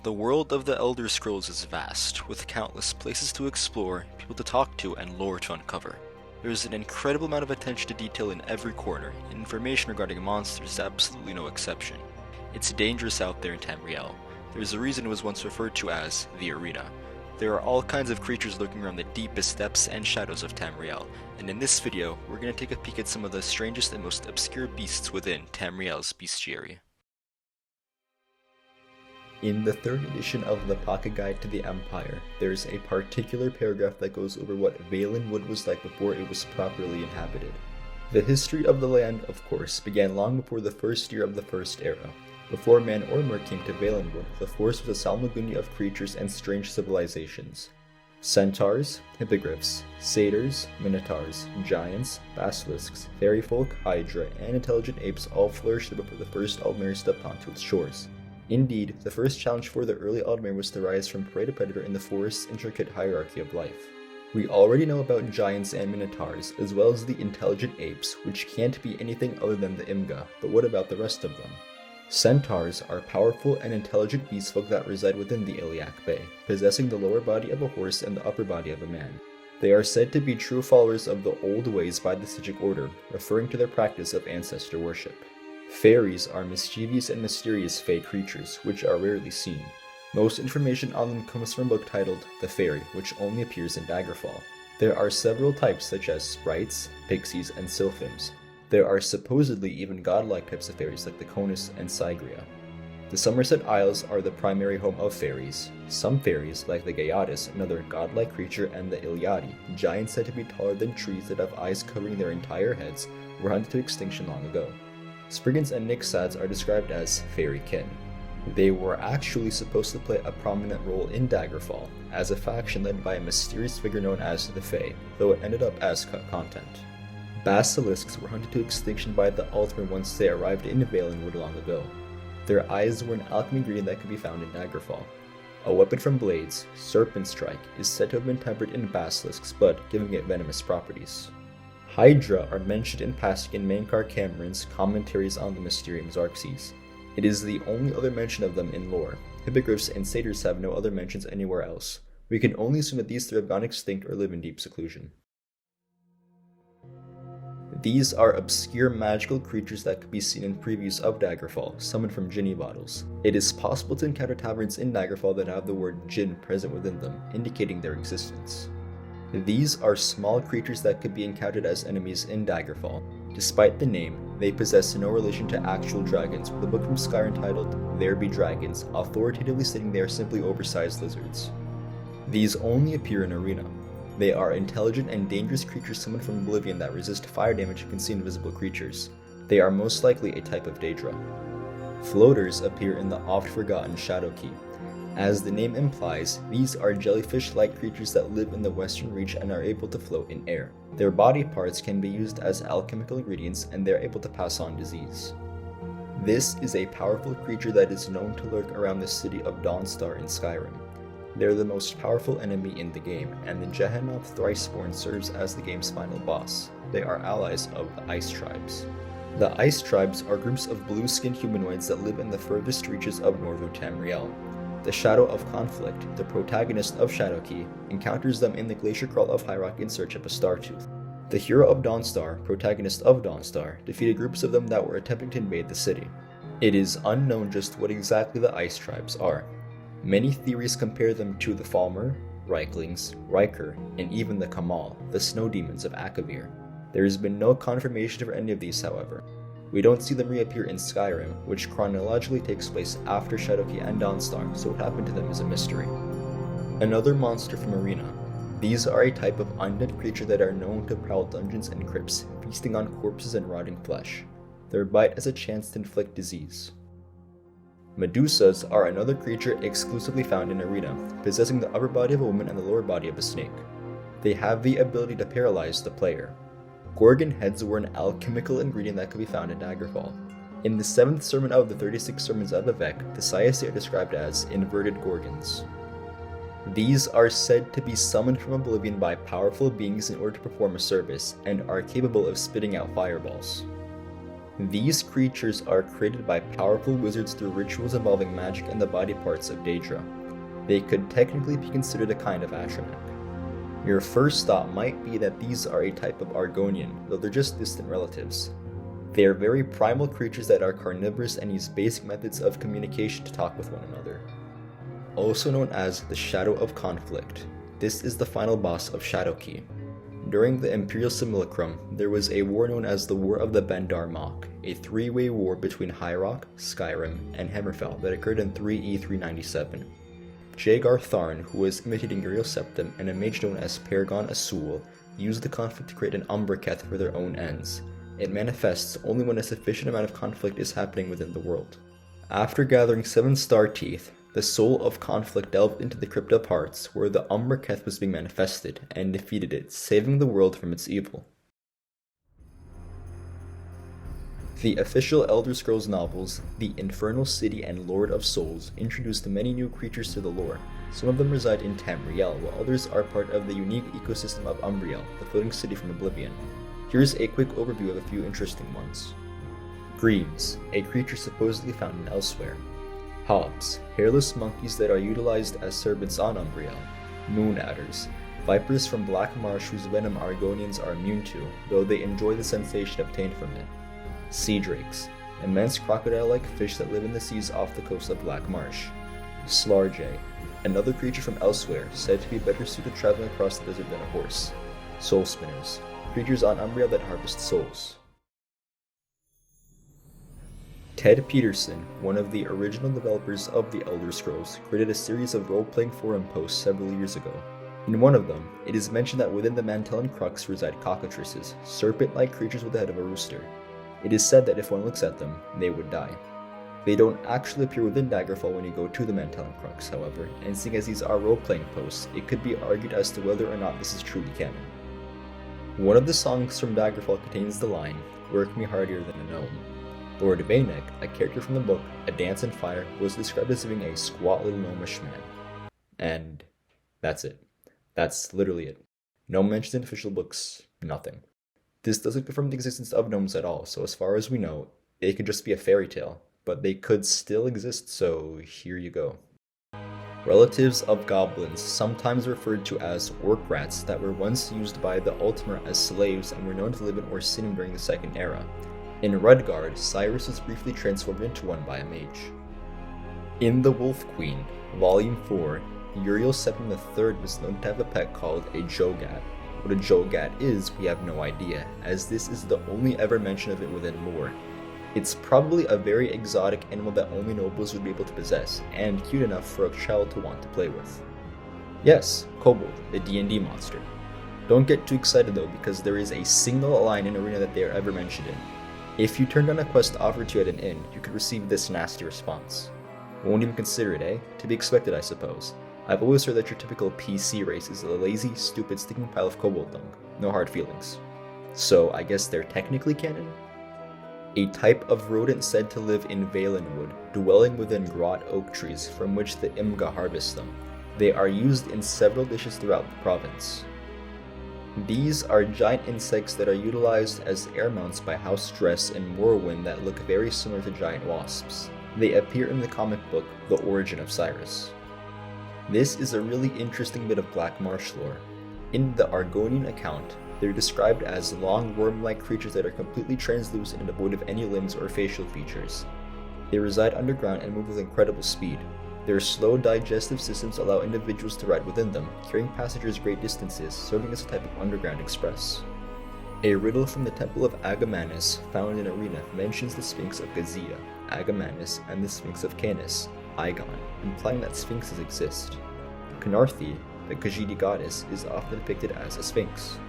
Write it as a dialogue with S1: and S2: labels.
S1: The world of the Elder Scrolls is vast, with countless places to explore, people to talk to, and lore to uncover. There is an incredible amount of attention to detail in every corner, and information regarding monsters is absolutely no exception. It's dangerous out there in Tamriel. There's a reason it was once referred to as the Arena. There are all kinds of creatures lurking around the deepest depths and shadows of Tamriel, and in this video, we're going to take a peek at some of the strangest and most obscure beasts within Tamriel's Bestiary. In the third edition of the Pocket Guide to the Empire, there's a particular paragraph that goes over what Valenwood was like before it was properly inhabited. The history of the land, of course, began long before the first year of the First Era. Before man or mer came to Valenwood, the forest was a salmagundi of creatures and strange civilizations. Centaurs, hippogriffs, satyrs, minotaurs, giants, basilisks, fairy folk, hydra, and intelligent apes all flourished before the first Aldmeri stepped onto its shores. Indeed, the first challenge for the early Aldmeri was to rise from prey to predator in the forest's intricate hierarchy of life. We already know about giants and minotaurs, as well as the intelligent apes, which can't be anything other than the Imga, but what about the rest of them? Centaurs are powerful and intelligent beastfolk that reside within the Iliac Bay, possessing the lower body of a horse and the upper body of a man. They are said to be true followers of the old ways by the Sijic order, referring to their practice of ancestor worship. Fairies are mischievous and mysterious fey creatures, which are rarely seen. Most information on them comes from a book titled The Fairy, which only appears in Daggerfall. There are several types such as sprites, pixies, and sylphins. There are supposedly even godlike types of fairies like the Conus and Sigria. The Somerset Isles are the primary home of fairies. Some fairies, like the Gaiatis, another godlike creature, and the Iliadi, giants said to be taller than trees that have eyes covering their entire heads, were hunted to extinction long ago. Spriggans and Nixads are described as fairy kin. They were actually supposed to play a prominent role in Daggerfall, as a faction led by a mysterious figure known as the Fae, though it ended up as cut content. Basilisks were hunted to extinction by the Altmer once they arrived in Valenwood long ago. Their eyes were an alchemy ingredient that could be found in Daggerfall. A weapon from Blades, Serpent Strike, is said to have been tempered in Basilisk's blood, giving it venomous properties. Hydra are mentioned in passing in Mankar Cameron's commentaries on the Mysterium Xarxes. It is the only other mention of them in lore. Hippogriffs and satyrs have no other mentions anywhere else. We can only assume that these three have gone extinct or live in deep seclusion. These are obscure magical creatures that could be seen in previews of Daggerfall, summoned from Jinni bottles. It is possible to encounter taverns in Daggerfall that have the word Jinn present within them, indicating their existence. These are small creatures that could be encountered as enemies in Daggerfall. Despite the name, they possess no relation to actual dragons, with a book from Skyrim titled There Be Dragons, authoritatively stating they are simply oversized lizards. These only appear in Arena. They are intelligent and dangerous creatures summoned from Oblivion that resist fire damage and can see invisible creatures. They are most likely a type of Daedra. Floaters appear in the oft-forgotten Shadowkey. As the name implies, these are jellyfish-like creatures that live in the western reach and are able to float in air. Their body parts can be used as alchemical ingredients, and they are able to pass on disease. This is a powerful creature that is known to lurk around the city of Dawnstar in Skyrim. They are the most powerful enemy in the game, and the Gehennoth Thriceborn serves as the game's final boss. They are allies of the Ice Tribes. The Ice Tribes are groups of blue-skinned humanoids that live in the furthest reaches of northern Tamriel. The Shadow of Conflict, the protagonist of Shadowkey, encounters them in the Glacier Crawl of High Rock in search of a Startooth. The hero of Dawnstar, protagonist of Dawnstar, defeated groups of them that were attempting to invade the city. It is unknown just what exactly the Ice Tribes are. Many theories compare them to the Falmer, Reiklings, Riker, and even the Kamal, the snow demons of Akavir. There has been no confirmation for any of these, however. We don't see them reappear in Skyrim, which chronologically takes place after Shadowkey and Dawnstar, so what happened to them is a mystery. Another monster from Arena. These are a type of undead creature that are known to prowl dungeons and crypts, feasting on corpses and rotting flesh. Their bite has a chance to inflict disease. Medusas are another creature exclusively found in Arena, possessing the upper body of a woman and the lower body of a snake. They have the ability to paralyze the player. Gorgon heads were an alchemical ingredient that could be found in Daggerfall. In the 7th sermon of the 36 sermons of Vivek, the Sayasi are described as inverted Gorgons. These are said to be summoned from Oblivion by powerful beings in order to perform a service, and are capable of spitting out fireballs. These creatures are created by powerful wizards through rituals involving magic and the body parts of Daedra. They could technically be considered a kind of Atronach. Your first thought might be that these are a type of Argonian, though they're just distant relatives. They are very primal creatures that are carnivorous and use basic methods of communication to talk with one another. Also known as the Shadow of Conflict, this is the final boss of Shadowkey. During the Imperial Simulacrum, there was a war known as the War of the Bendar Mach, a three-way war between High Rock, Skyrim, and Hammerfell that occurred in 3E397. Jagar Tharn, who was imitating Uriel Septim, and a mage known as Paragon Asul, used the conflict to create an Umbraketh for their own ends. It manifests only when a sufficient amount of conflict is happening within the world. After gathering 7 star teeth, the soul of conflict delved into the Crypt of Hearts, where the Umbraketh was being manifested, and defeated it, saving the world from its evil. The official Elder Scrolls novels, The Infernal City and Lord of Souls, introduced many new creatures to the lore. Some of them reside in Tamriel, while others are part of the unique ecosystem of Umbriel, the floating city from Oblivion. Here's a quick overview of a few interesting ones. Greaves, a creature supposedly found in Elsweyr. Hobbs, hairless monkeys that are utilized as servants on Umbriel. Moon adders, vipers from Black Marsh whose venom Argonians are immune to, though they enjoy the sensation obtained from it. Sea drakes, immense crocodile-like fish that live in the seas off the coast of Black Marsh. Slarjei, another creature from Elsweyr, said to be better suited traveling across the desert than a horse. Soul spinners, creatures on Umbriel that harvest souls. Ted Peterson, one of the original developers of the Elder Scrolls, created a series of role-playing forum posts several years ago. In one of them, it is mentioned that within the Mantellan Crux reside cockatrices, serpent-like creatures with the head of a rooster. It is said that if one looks at them, they would die. They don't actually appear within Daggerfall when you go to the Mantellan Crux, however, and seeing as these are role-playing posts, it could be argued as to whether or not this is truly canon. One of the songs from Daggerfall contains the line, "Work me hardier than a gnome." Lord Vanek, a character from the book A Dance in Fire, was described as being a squat little gnomish man. And that's it. That's literally it. No mentions in official books, nothing. This doesn't confirm the existence of gnomes at all, so as far as we know, it could just be a fairy tale, but they could still exist, so here you go. Relatives of goblins, sometimes referred to as orc rats, that were once used by the Ultimate as slaves and were known to live in Orsinium during the Second Era. In Redguard, Cyrus was briefly transformed into one by a mage. In The Wolf Queen, Volume 4, Uriel Septim III was known to have a pet called a Jogat. What a Jogat is, we have no idea, as this is the only ever mention of it within lore. It's probably a very exotic animal that only nobles would be able to possess, and cute enough for a child to want to play with. Yes, Kobold, the D&D monster. Don't get too excited though, because there is a single line in Arena that they are ever mentioned in. If you turned down a quest offered to you at an inn, you could receive this nasty response. Won't even consider it, eh? To be expected, I suppose. I've always heard that your typical PC race is a lazy, stupid, stinking pile of kobold dung. No hard feelings. So, I guess they're technically canon? A type of rodent said to live in Valenwood, dwelling within grot oak trees from which the Imga harvest them. They are used in several dishes throughout the province. These are giant insects that are utilized as air mounts by House Dress and Morrowind that look very similar to giant wasps. They appear in the comic book The Origin of Cyrus. This is a really interesting bit of Black Marsh lore. In the Argonian account, they're described as long worm-like creatures that are completely translucent and devoid of any limbs or facial features. They reside underground and move with incredible speed. Their slow digestive systems allow individuals to ride within them, carrying passengers great distances, serving as a type of underground express. A riddle from the Temple of Agamanus, found in Arena, mentions the Sphynx of Gazia, Agamanus, and the Sphynx of Canis, Igon, implying that sphinxes exist. Canarthi, the Khajiit goddess, is often depicted as a sphinx.